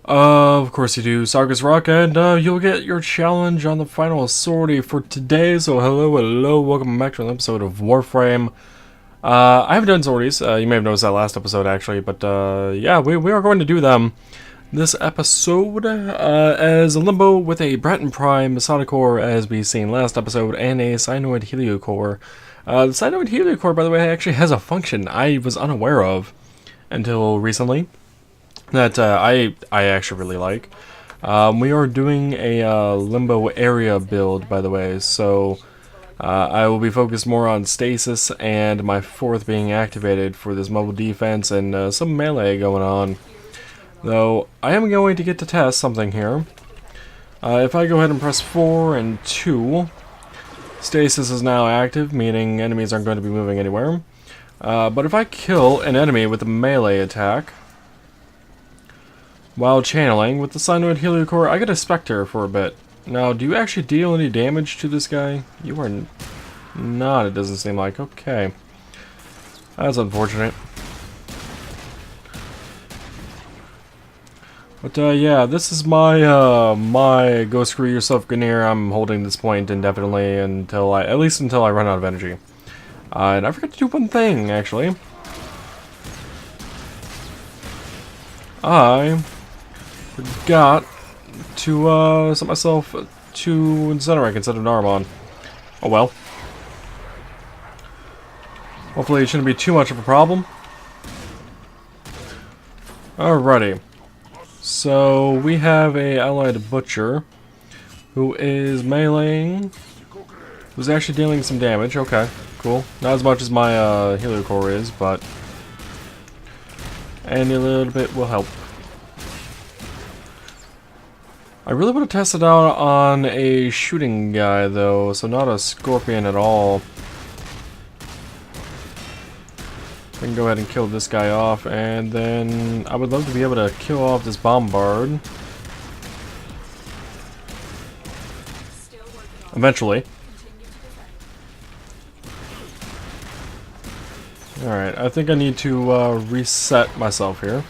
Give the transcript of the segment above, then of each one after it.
Of course you do, Sargus Rock, and you'll get your challenge on the final sortie for today. So hello, welcome back to an episode of Warframe. I haven't done sorties, you may have noticed that last episode actually, but yeah, we are going to do them this episode as a Limbo with a Breton Prime Masonic Core, as we seen last episode, and a Cyanoid Heliocore. The Cyanoid Heliocore, by the way, actually has a function I was unaware of until recently that I actually really like. We are doing a Limbo area build, by the way, so I will be focused more on stasis and my fourth being activated for this mobile defense and some melee going on. Though I am going to get to test something here. If I go ahead and press 4 and 2, stasis is now active, meaning enemies aren't going to be moving anywhere. But if I kill an enemy with a melee attack while channeling with the Cyanoid Heliocore, I get a Spectre for a bit. Now, do you actually deal any damage to this guy? You are not, it doesn't seem like. Okay. That's unfortunate. But yeah, this is my my go screw yourself Ganir. I'm holding this point indefinitely until at least until I run out of energy. And I forgot to do one thing, actually. I forgot to set myself to Zenorek instead of Naramon. Oh well. Hopefully it shouldn't be too much of a problem. Alrighty. So we have a allied butcher who is meleeing, who's actually dealing some damage. Okay, cool. Not as much as my Heliocore is, but any little bit will help. I really want to test it out on a shooting guy, though, so not a scorpion at all. I can go ahead and kill this guy off, and then I would love to be able to kill off this bombard. Eventually. Alright, I think I need to reset myself here.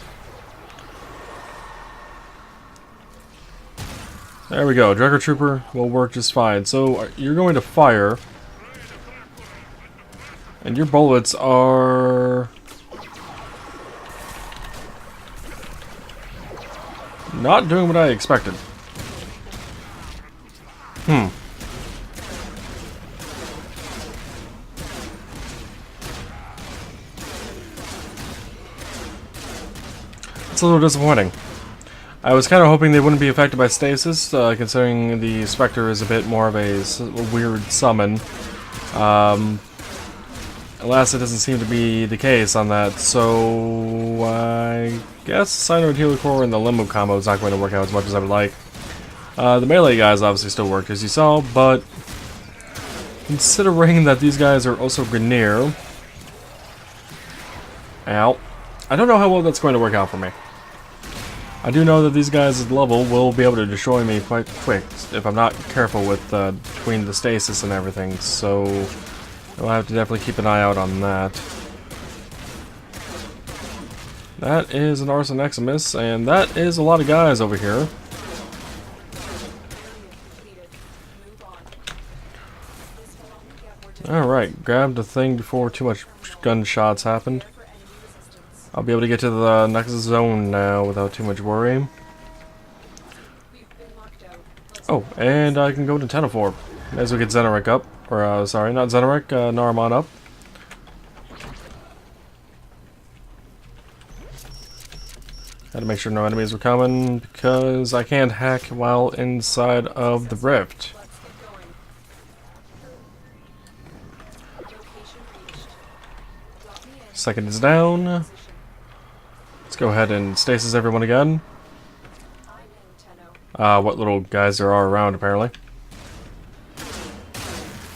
There we go, Drecker Trooper will work just fine. So you're going to fire, and your bullets are not doing what I expected. It's a little disappointing. I was kind of hoping they wouldn't be affected by stasis, considering the Spectre is a bit more of a weird summon. Alas, it doesn't seem to be the case on that, so I guess Cyanoid Heliocore and the Limbo combo is not going to work out as much as I would like. The melee guys obviously still work, as you saw, but considering that these guys are also Ganir, ow, I don't know how well that's going to work out for me. I do know that these guys at level will be able to destroy me quite quick if I'm not careful with between the stasis and everything, so I'll have to definitely keep an eye out on that. That is an Arson Eximus, and that is a lot of guys over here. Alright, grab the thing before too much gunshots happened. I'll be able to get to the next zone now without too much worry. Oh, and I can go to Tenophore as we get Zenorek up. Or, sorry, not Zenorek, Naramon up. Had to make sure no enemies were coming, because I can't hack while inside of the rift. Second is down. Let's go ahead and stasis everyone again. What little guys there are around, apparently.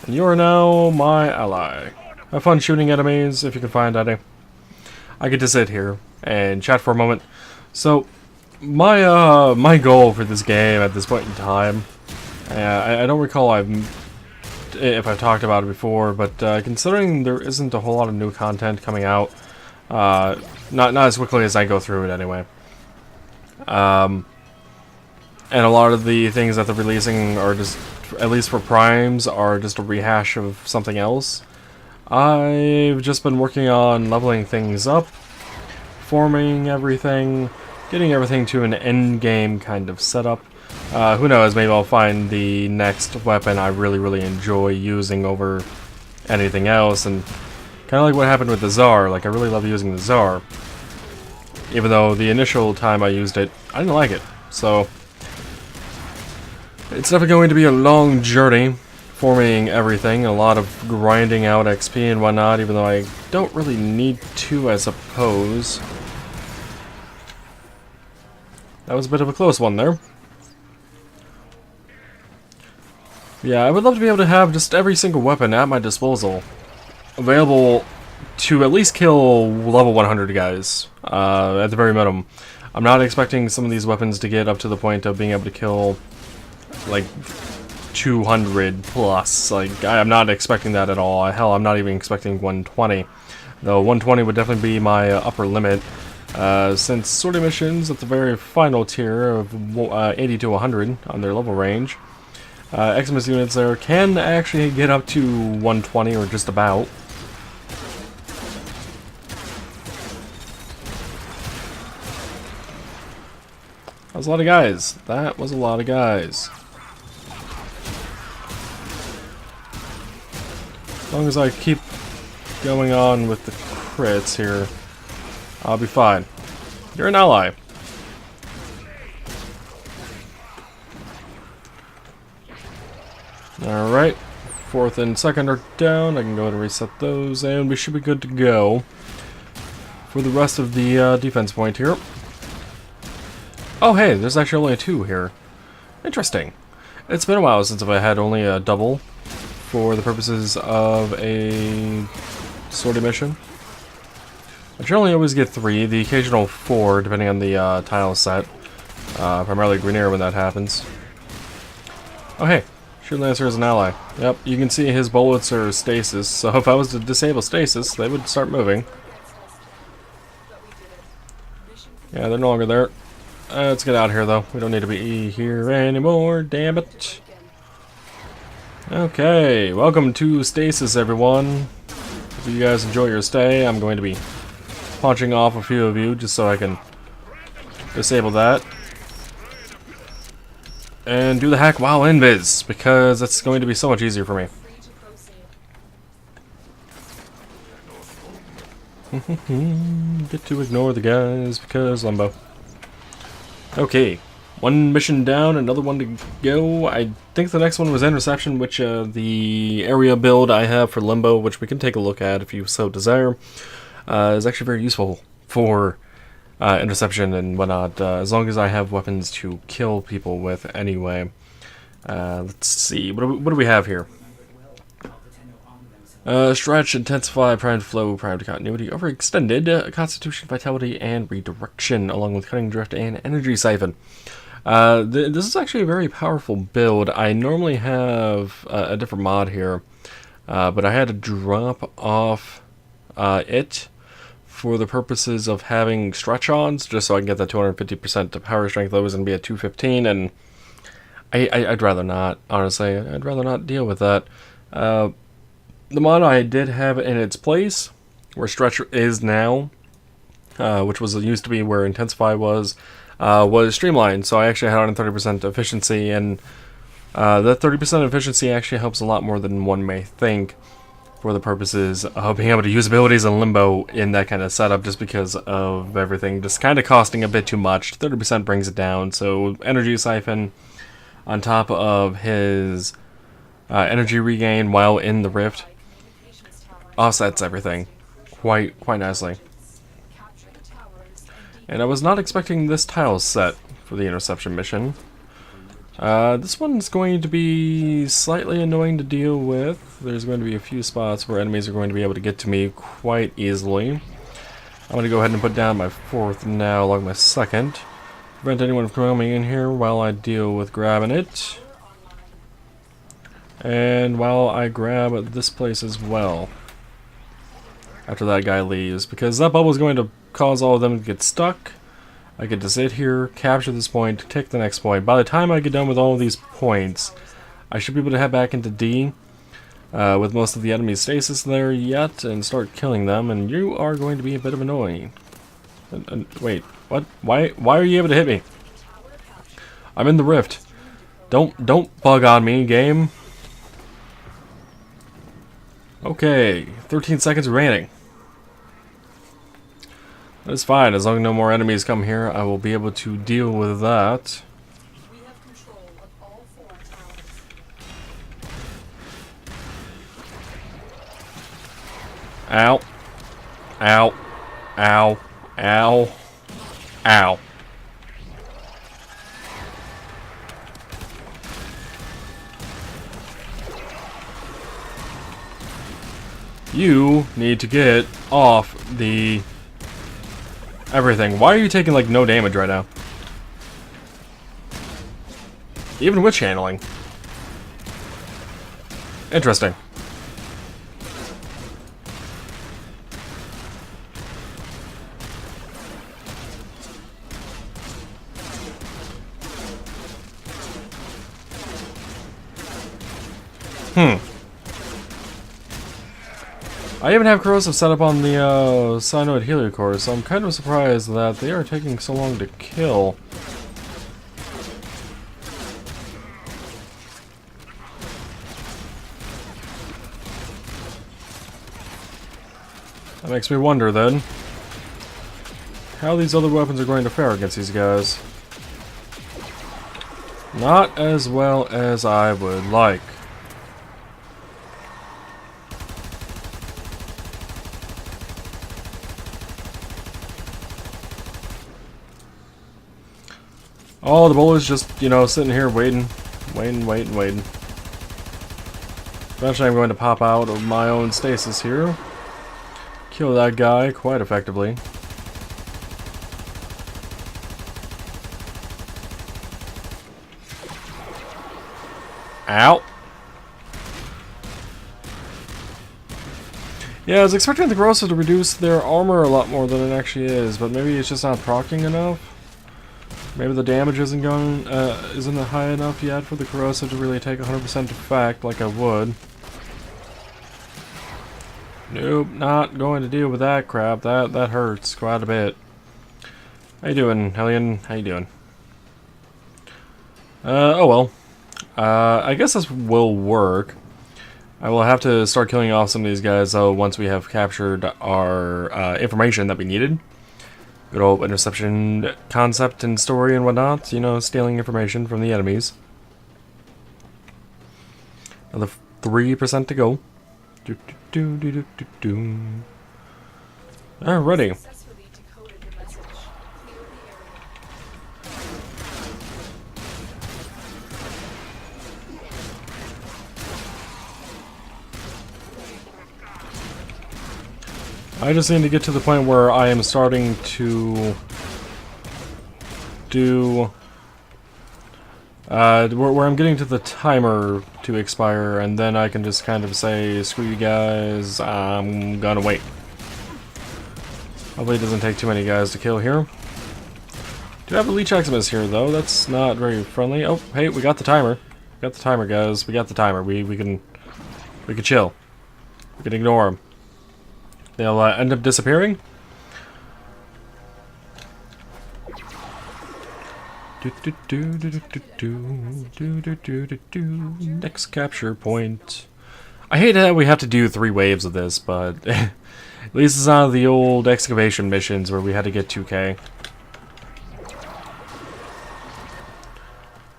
And you are now my ally. Have fun shooting enemies if you can find any. I get to sit here and chat for a moment. So, my my goal for this game at this point in time, I don't recall if I've talked about it before, but considering there isn't a whole lot of new content coming out, not as quickly as I go through it anyway. And a lot of the things that they're releasing are just, at least for primes, are just a rehash of something else. I've just been working on leveling things up, forming everything, getting everything to an end game kind of setup. Who knows, maybe I'll find the next weapon I really enjoy using over anything else, and kind of like what happened with the Tsar. Like, I really love using the Tsar, even though the initial time I used it, I didn't like it. So it's definitely going to be a long journey forming everything, a lot of grinding out XP and whatnot, even though I don't really need to, I suppose. That was a bit of a close one there. Yeah, I would love to be able to have just every single weapon at my disposal, available to at least kill level 100 guys, at the very minimum. I'm not expecting some of these weapons to get up to the point of being able to kill, like, 200 plus. Like, I'm not expecting that at all. Hell, I'm not even expecting 120. Though 120 would definitely be my upper limit, since sortie missions at the very final tier of 80 to 100 on their level range. Xmas units there can actually get up to 120 or just about. That was a lot of guys. That was a lot of guys. As long as I keep going on with the crits here, I'll be fine. You're an ally. Alright, 4th and 2nd are down. I can go ahead and reset those, and we should be good to go for the rest of the defense point here. Oh hey, there's actually only 2 here. Interesting. It's been a while since I had only a double for the purposes of a sortie mission. I generally always get 3, the occasional 4, depending on the tile set. Primarily Grenier when that happens. Oh hey. Shield Lancer is an ally. Yep, you can see his bullets are stasis, so if I was to disable stasis, they would start moving. Yeah, they're no longer there. Let's get out of here, though. We don't need to be here anymore, damn it. Okay, welcome to stasis, everyone. Hope you guys enjoy your stay. I'm going to be punching off a few of you just so I can disable that. And do the hack while invis, because it's going to be so much easier for me. Get to ignore the guys because Limbo. Okay, 1 mission down, another one to go. I think the next one was Interception, which the area build I have for Limbo, which we can take a look at if you so desire, is actually very useful for interception and whatnot, as long as I have weapons to kill people with anyway. Let's see, what do we have here? Stretch, intensify, primed flow, primed continuity, overextended, constitution, vitality, and redirection, along with cutting drift and energy siphon. This is actually a very powerful build. I normally have a different mod here, but I had to drop off it for the purposes of having stretch-ons, just so I can get that 250% to power strength. That was going to be at 215, and I'd rather not, honestly. I'd rather not deal with that. The mod I did have in its place, where stretch is now, which was used to be where intensify was streamlined, so I actually had 130% efficiency, and that 30% efficiency actually helps a lot more than one may think, for the purposes of being able to use abilities in Limbo in that kind of setup, just because of everything just kind of costing a bit too much. 30% brings it down, so energy siphon on top of his energy regain while in the rift offsets everything quite nicely. And I was not expecting this tile set for the interception mission. This one's going to be slightly annoying to deal with. There's going to be a few spots where enemies are going to be able to get to me quite easily. I'm going to go ahead and put down my 4th now, along my 2nd. Prevent anyone from coming in here while I deal with grabbing it. And while I grab this place as well, after that guy leaves, because that bubble is going to cause all of them to get stuck. I get to sit here, capture this point, take the next point. By the time I get done with all of these points, I should be able to head back into D with most of the enemy stasis there yet and start killing them, and you are going to be a bit of annoying. Wait, what? Why are you able to hit me? I'm in the rift. Don't bug on me, game. Okay, 13 seconds remaining. That's fine, as long as no more enemies come here, I will be able to deal with that. We have control of all 4 towers. Ow. Ow. Ow. Ow. Ow. You need to get off the everything. Why are you taking like no damage right now? Even with channeling. Interesting. I even have corrosive set up on the cyanoid heliocore, so I'm kind of surprised that they are taking so long to kill. That makes me wonder then how these other weapons are going to fare against these guys. Not as well as I would like. Oh, the bullet's just, you know, sitting here waiting. Eventually I'm going to pop out of my own stasis here. Kill that guy quite effectively. Ow. Yeah, I was expecting the corrosive to reduce their armor a lot more than it actually is, but maybe it's just not proccing enough. Maybe the damage isn't high enough yet for the corrosive to really take 100% effect like I would. Nope, not going to deal with that crap. That hurts quite a bit. How you doing, Hellion? How you doing? Oh well. I guess this will work. I will have to start killing off some of these guys though once we have captured our information that we needed. Good old interception concept and story and whatnot, you know, stealing information from the enemies. Another 3% to go. Alrighty. I just need to get to the point where I am starting to do where I'm getting to the timer to expire, and then I can just kind of say, screw you guys, I'm gonna wait. Hopefully it doesn't take too many guys to kill here. Do have a Leech Eximus here though, that's not very friendly. Oh, hey, we got the timer. We got the timer, guys. We got the timer. We can chill. We can ignore them. They'll end up disappearing. Next capture point. I hate that we have to do 3 waves of this, but at least it's not the old excavation missions where we had to get 2K.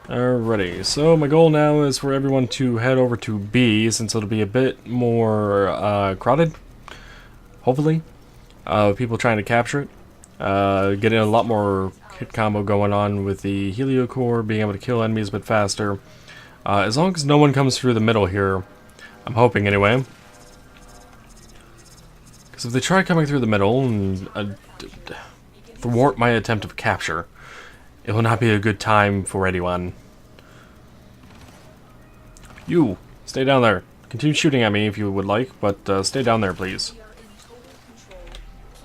Alrighty, so my goal now is for everyone to head over to B, since it'll be a bit more crowded. Hopefully, people trying to capture it. Getting a lot more hit combo going on with the heliocore, being able to kill enemies a bit faster. As long as no one comes through the middle here, I'm hoping anyway. Because if they try coming through the middle and thwart my attempt of capture, it will not be a good time for anyone. You, stay down there. Continue shooting at me if you would like, but stay down there, please.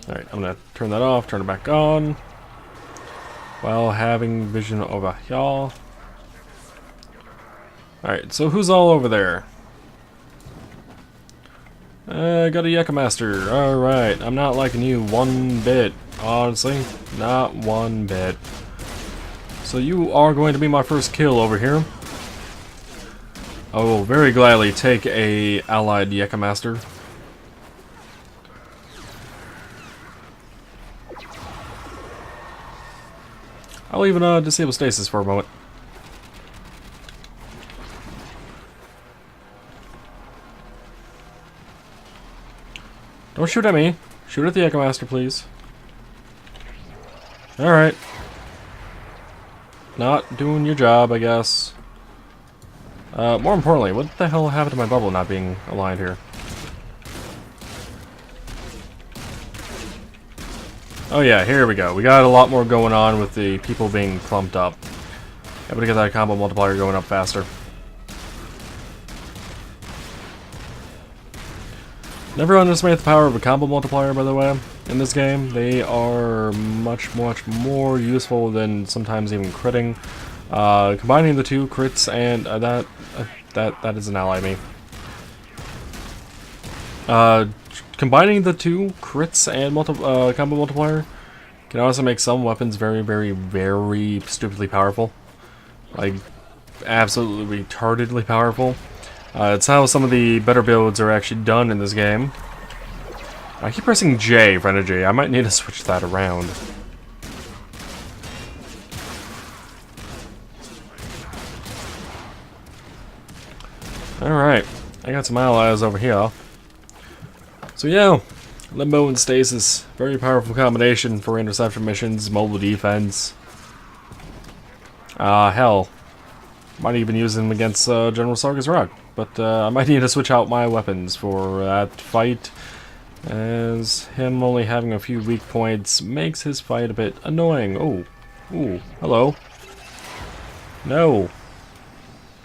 Alright, I'm gonna turn that off, turn it back on. while having vision over y'all. Alright, so who's all over there? I got a Yucca Master. Alright, I'm not liking you one bit. Honestly, not one bit. So you are going to be my first kill over here. I will very gladly take a allied Yucca Master. I'll even disable stasis for a moment. Don't shoot at me. Shoot at the Echo Master, please. Alright. Not doing your job, I guess. More importantly, what the hell happened to my bubble not being aligned here? Oh yeah, here we go. We got a lot more going on with the people being clumped up. Able to get that combo multiplier going up faster. Never underestimate the power of a combo multiplier, by the way, in this game. They are much more useful than sometimes even critting. Combining the two crits and that is an ally me. Combining the two crits and combo multiplier can also make some weapons very stupidly powerful. Like, absolutely retardedly powerful. It's how some of the better builds are actually done in this game. I keep pressing J for energy. I might need to switch that around. Alright, I got some allies over here. So yeah, Limbo and Stasis, very powerful combination for interception missions, mobile defense. Hell, might even use them against General Sargus Rock. But I might need to switch out my weapons for that fight, as him only having a few weak points makes his fight a bit annoying. Oh, ooh, hello. No.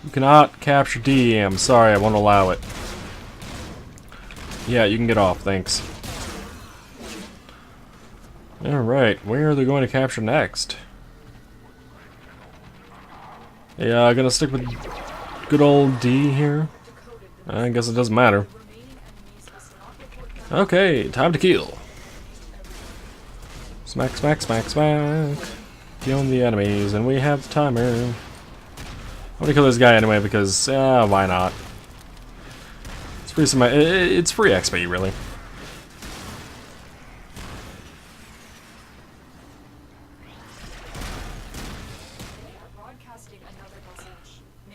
You cannot capture D. I'm sorry, I won't allow it. Yeah, you can get off, thanks. Alright, where are they going to capture next? Yeah, I'm gonna stick with good old D here. I guess it doesn't matter. Okay, time to kill. Smack, smack, smack, smack. Killing the enemies, and we have the timer. I'm gonna kill this guy anyway because, why not? It's free it's free XP, really.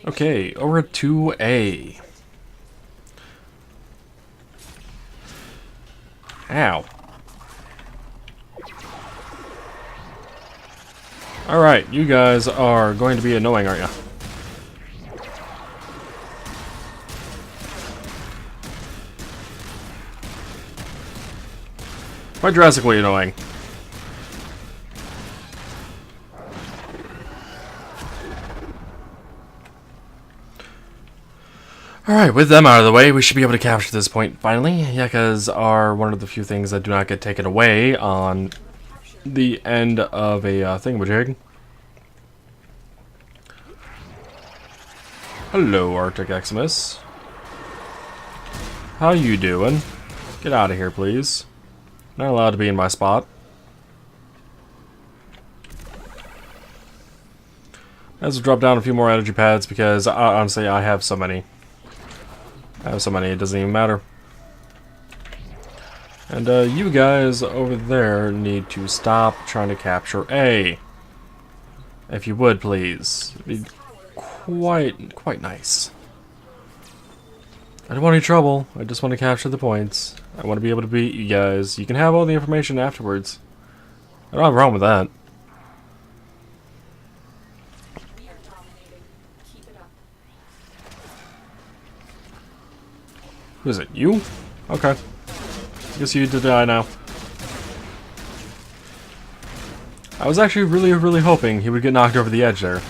Okay, over to A. Ow. Alright, you guys are going to be annoying, aren't you? Quite drastically annoying. Alright, with them out of the way, we should be able to capture this point finally. Yuccas are one of the few things that do not get taken away on the end of a thingamajig. Hello, Arctic Eximus. How you doing? Get out of here, please. Not allowed to be in my spot. As well drop down a few more energy pads because honestly I have so many. It doesn't even matter. And you guys over there need to stop trying to capture A. If you would, please. It'd be quite nice. I don't want any trouble. I just want to capture the points. I want to be able to beat you guys. You can have all the information afterwards. I don't have a problem with that. Who is it? You? Okay. I guess you did die now. I was actually really hoping he would get knocked over the edge there.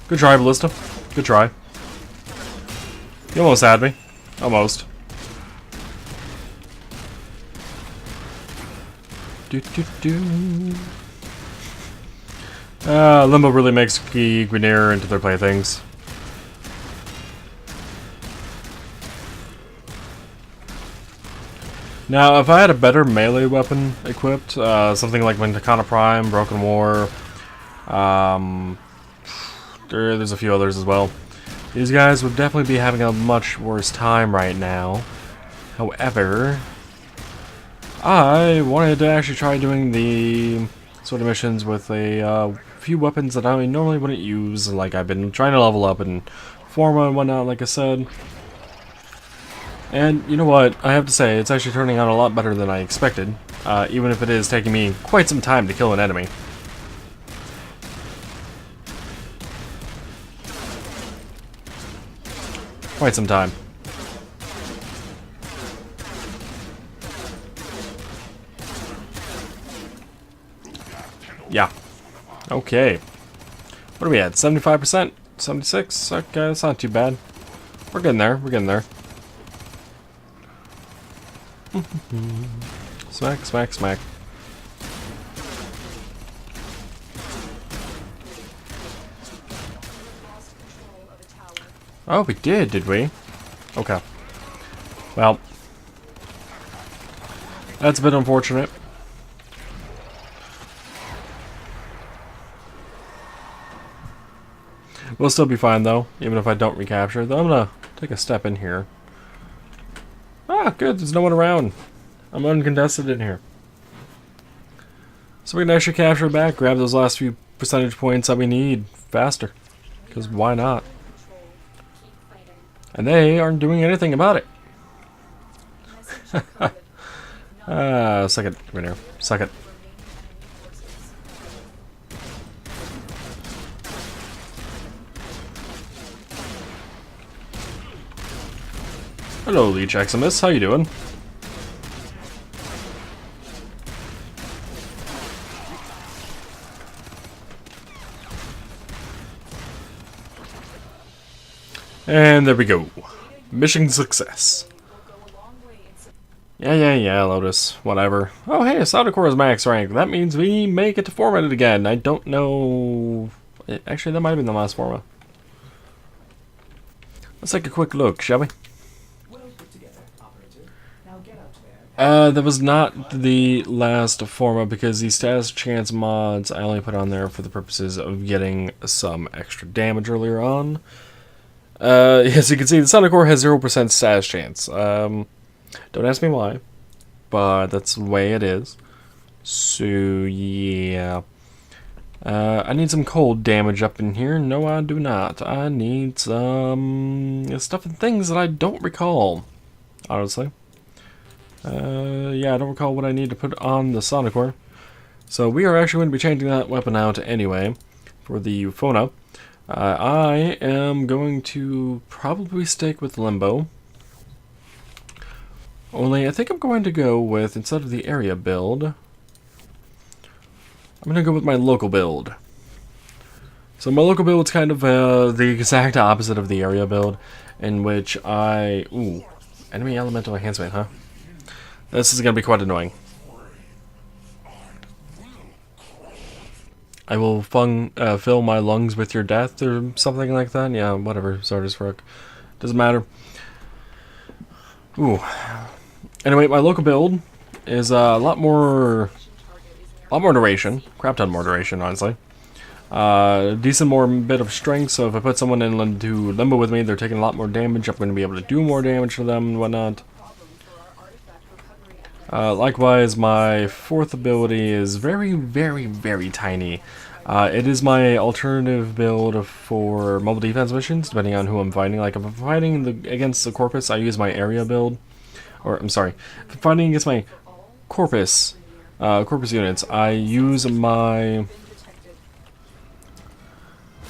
Good try, Ballista. Good try. You almost had me. Almost. Limbo really makes Grineer into their playthings. Now, if I had a better melee weapon equipped, something like Takana Prime, Broken War, there's a few others as well. These guys would definitely be having a much worse time right now. However, I wanted to actually try doing the sort of missions with a few weapons that I normally wouldn't use. Like, I've been trying to level up in Forma and whatnot, like I said. And you know what? I have to say, it's actually turning out a lot better than I expected, even if it is taking me quite some time to kill an enemy. Quite some time. Yeah. Okay. What are we at? 75%? 76? Okay, that's not too bad. We're getting there. We're getting there. Smack, smack, smack. Oh, we did we? Okay. Well, that's a bit unfortunate. We'll still be fine, though, even if I don't recapture. Though I'm gonna take a step in here. Ah, good, there's no one around. I'm uncontested in here. So we can actually capture it back, grab those last few percentage points that we need faster. Because why not? And they aren't doing anything about it. Suck it, right here. Suck it. Hello, Leech Eximus. How you doing? And there we go. Mission success. Yeah, Lotus. Whatever. Oh, hey, Sadokor is max rank. That means we may get to format it again. I don't know... Actually, that might have been the last format. Let's take a quick look, shall we? That was not the last format because the status chance mods I only put on there for the purposes of getting some extra damage earlier on. As you can see, the Sadokor has 0% status chance. Don't ask me why, but that's the way it is. So, yeah. I need some cold damage up in here. No, I do not. I need some stuff and things that I don't recall, honestly. Yeah, I don't recall what I need to put on the Sadokor. So we are actually going to be changing that weapon out anyway for the Euphona. I am going to probably stick with Limbo. Only I think I'm going to go with, instead of the area build, I'm going to go with my local build. So my local build is kind of the exact opposite of the area build, in which I... Ooh, enemy elemental enhancement, huh? This is going to be quite annoying. I will fill my lungs with your death or something like that. Yeah, whatever, Sardis Rook. Doesn't matter. Ooh. Anyway, my local build is a lot more duration. Crap ton more duration, honestly. Decent more bit of strength, so if I put someone into Limbo with me, they're taking a lot more damage. I'm going to be able to do more damage to them and whatnot. Likewise, my fourth ability is very, very, very tiny. It is my alternative build for mobile defense missions, depending on who I'm fighting. Like, if I'm fighting against the Corpus, I use my area build. Or, I'm sorry, if I'm fighting against my Corpus units, I use my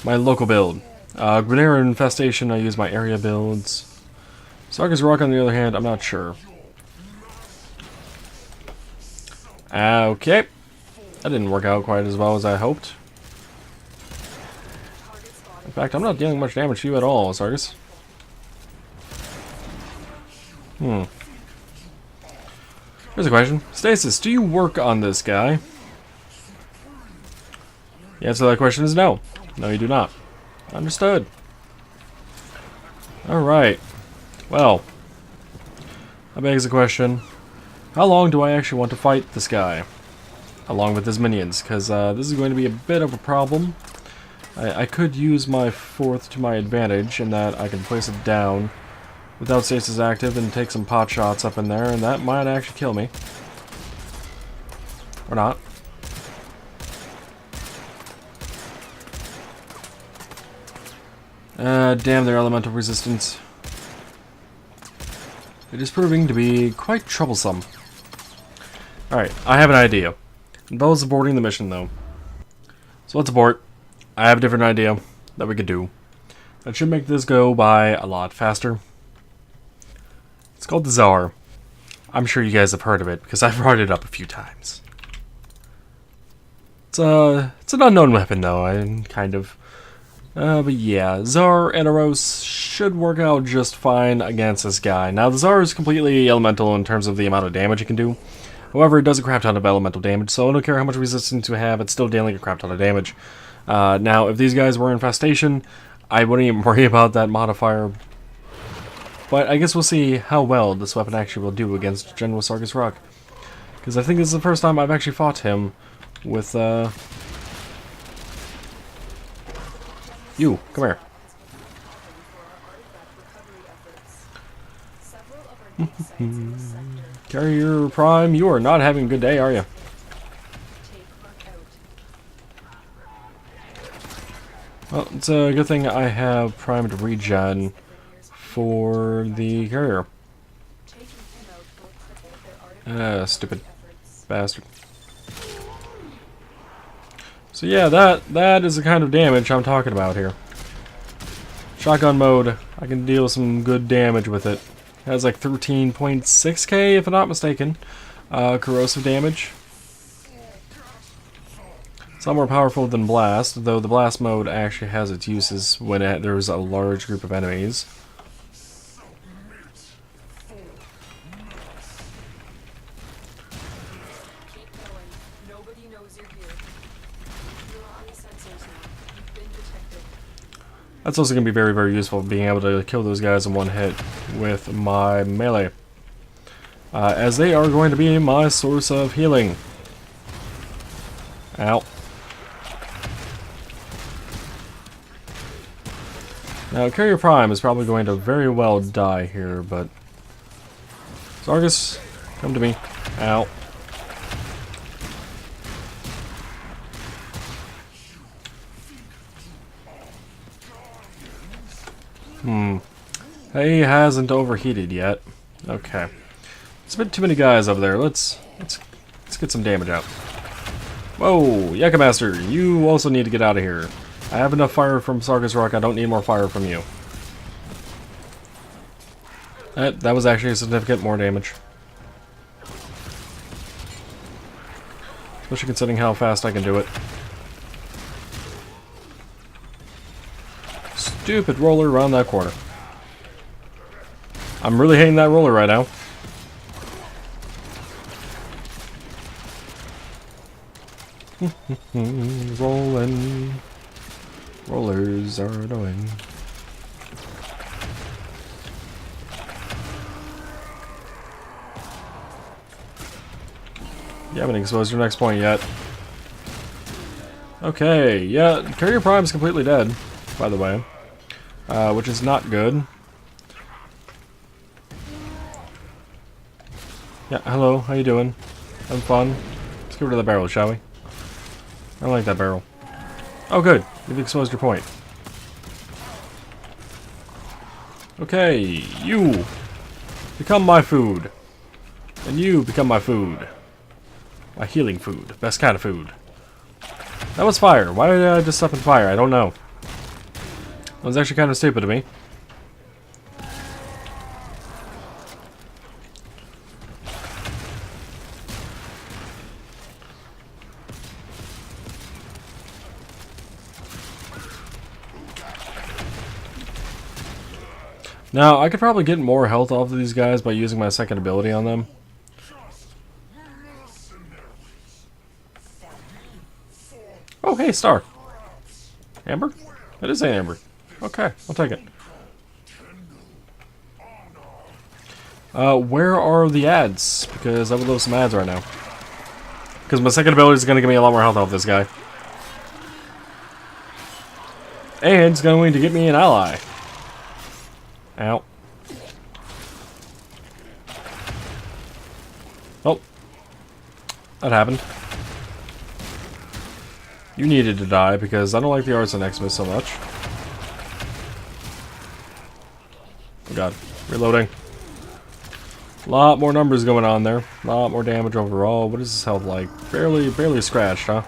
local build. Grenadier Infestation, I use my area builds. Sarkis Rock, on the other hand, I'm not sure. Okay. That didn't work out quite as well as I hoped. fact, I'm not dealing much damage to you at all, Sargus. Here's a question. Stasis, do you work on this guy? The answer to that question is no. No, you do not. Understood. Alright. Well, that begs the question, how long do I actually want to fight this guy? Along with his minions, because this is going to be a bit of a problem. I could use my fourth to my advantage in that I can place it down without stasis active and take some pot shots up in there, and that might actually kill me. Or not. Damn their elemental resistance. It is proving to be quite troublesome. Alright, I have an idea. It involves aborting the mission, though. So let's abort. I have a different idea that we could do. That should make this go by a lot faster. It's called the Czar. I'm sure you guys have heard of it, because I've brought it up a few times. It's an unknown weapon, though. But yeah, Czar and Eros should work out just fine against this guy. Now, the Czar is completely elemental in terms of the amount of damage it can do. However, it does a crap ton of elemental damage, so I don't care how much resistance you have, it's still dealing a crap ton of damage. Now, if these guys were infestation, I wouldn't even worry about that modifier. But I guess we'll see how well this weapon actually will do against General Sargus Rock. Because I think this is the first time I've actually fought him with, You, come here. Carrier Prime, you are not having a good day, are you? Well, it's a good thing I have primed regen for the carrier. Stupid bastard. So yeah, that is the kind of damage I'm talking about here. Shotgun mode, I can deal some good damage with it. It has like 13.6k if I'm not mistaken. Corrosive damage. It's a lot more powerful than Blast, though the Blast mode actually has its uses when there's a large group of enemies. That's also going to be very, very useful, being able to kill those guys in one hit with my melee. As they are going to be my source of healing. Ow. Now, Carrier Prime is probably going to very well die here, but... Sargus, come to me. Ow. He hasn't overheated yet. Okay. It's a bit too many guys over there. Let's get some damage out. Whoa, Yucca Master, you also need to get out of here. I have enough fire from Sargus Rock, I don't need more fire from you. That was actually a significant more damage. Especially considering how fast I can do it. Stupid roller around that corner. I'm really hating that roller right now. Rolling. Rollers are annoying. You haven't exposed your next point yet. Okay, yeah, Carrier Prime is completely dead, by the way. Which is not good. Yeah, hello, how you doing? Having fun? Let's get rid of the barrel, shall we? I don't like that barrel. Oh good, you've exposed your point. Okay, you become my food. And you become my food. My healing food. Best kind of food. That was fire. Why did I just step in fire? I don't know. That was actually kind of stupid of me. Now, I could probably get more health off of these guys by using my second ability on them. Oh, hey, star. Amber? It is an amber. Okay, I'll take it. Where are the ads? Because I would love some ads right now. Because my second ability is going to give me a lot more health off this guy. And it's going to get me an ally. Ow. Oh. That happened. You needed to die because I don't like the Arts and Xmas so much. Oh god. Reloading. A lot more numbers going on there. A lot more damage overall. What is this health like? Barely scratched, huh?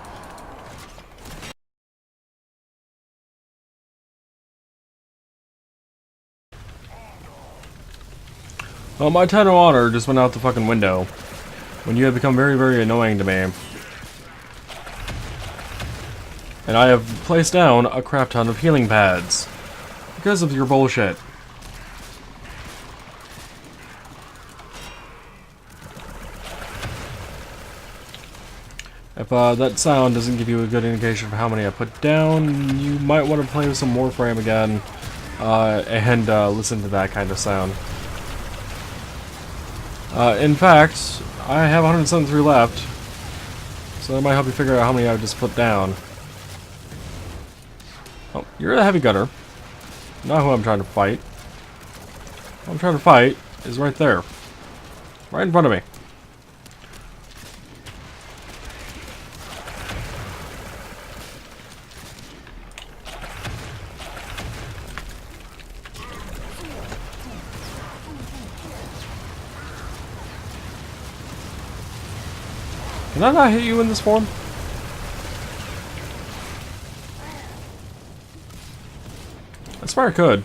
Well, my title of honor just went out the fucking window when you have become very annoying to me. And I have placed down a crap ton of healing pads because of your bullshit. If that sound doesn't give you a good indication of how many I put down, you might want to play with some Warframe again and listen to that kind of sound. In fact, I have 173 left, so that might help you figure out how many I just put down. Oh, you're a heavy gunner. Not who I'm trying to fight. Who I'm trying to fight is right there. Right in front of me. Can I not hit you in this form? I swear I could.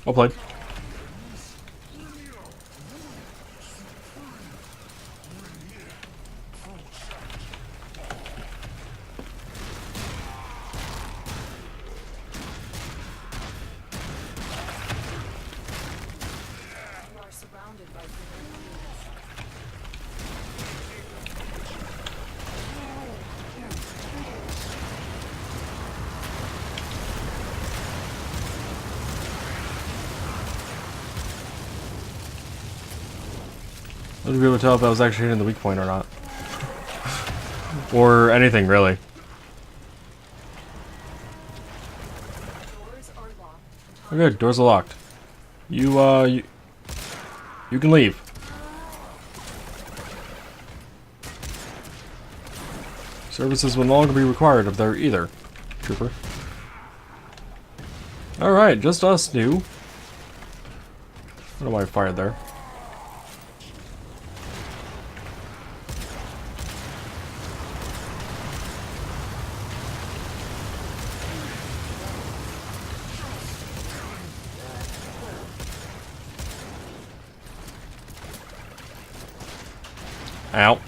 Well played. You are surrounded by I wouldn't be able to tell if I was actually hitting the weak point or not. Or anything, really. doors are locked. Oh, good, doors are locked. You can leave. Services will no longer be required if they're either, trooper. Alright, just us new. I don't know why I fired there. Ow.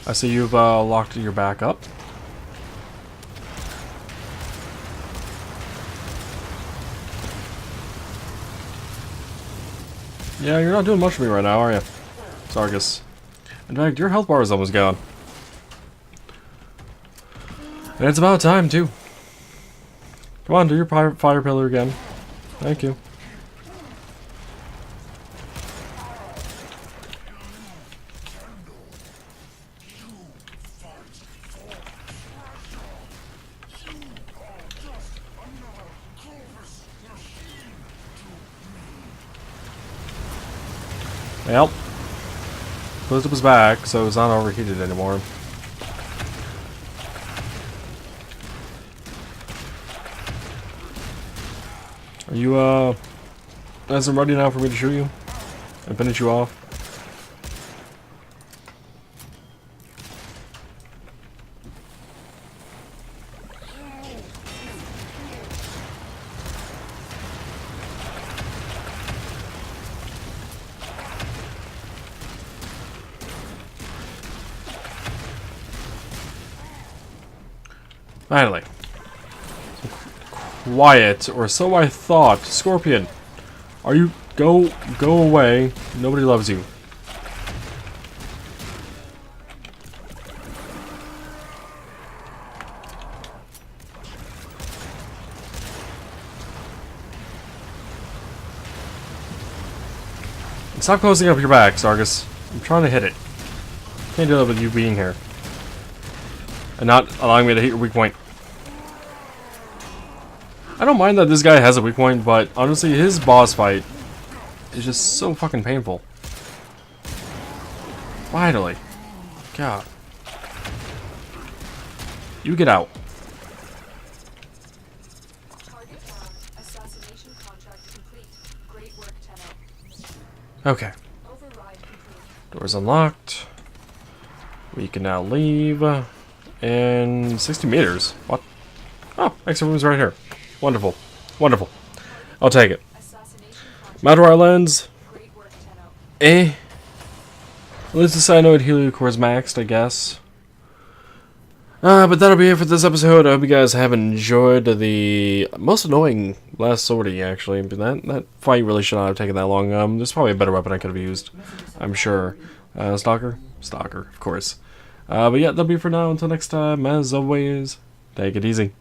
I see you've locked your back up. Yeah, you're not doing much for me right now, are you, Sargus? In fact, your health bar is almost gone. And it's about time, too. Come on, do your fire pillar again. Thank you. Well, closed up his back, so it's not overheated anymore. Are you, nice and ready now for me to shoot you? And finish you off? Finally. Quiet, or so I thought. Scorpion, are you... Go away. Nobody loves you. Stop closing up your back, Sargus. I'm trying to hit it. Can't do that with you being here. And not allowing me to hit your weak point. I don't mind that this guy has a weak point, but honestly, his boss fight is just so fucking painful. Finally. God. You get out. Target down. Assassination contract complete. Great work, Tenno. Okay. Override complete. Doors unlocked. We can now leave. And 60 meters. What? Oh, extra room's right here. Wonderful. Wonderful. I'll take it. Assassination contract. Mount our lens. Great work, Tenno. Eh. At least the cyanoid heliocore's maxed, I guess. But that'll be it for this episode. I hope you guys have enjoyed the most annoying last sortie, actually. But that fight really should not have taken that long. There's probably a better weapon I could have used, I'm sure. Stalker? Stalker, of course. But yeah, that'll be for now. Until next time, as always, take it easy.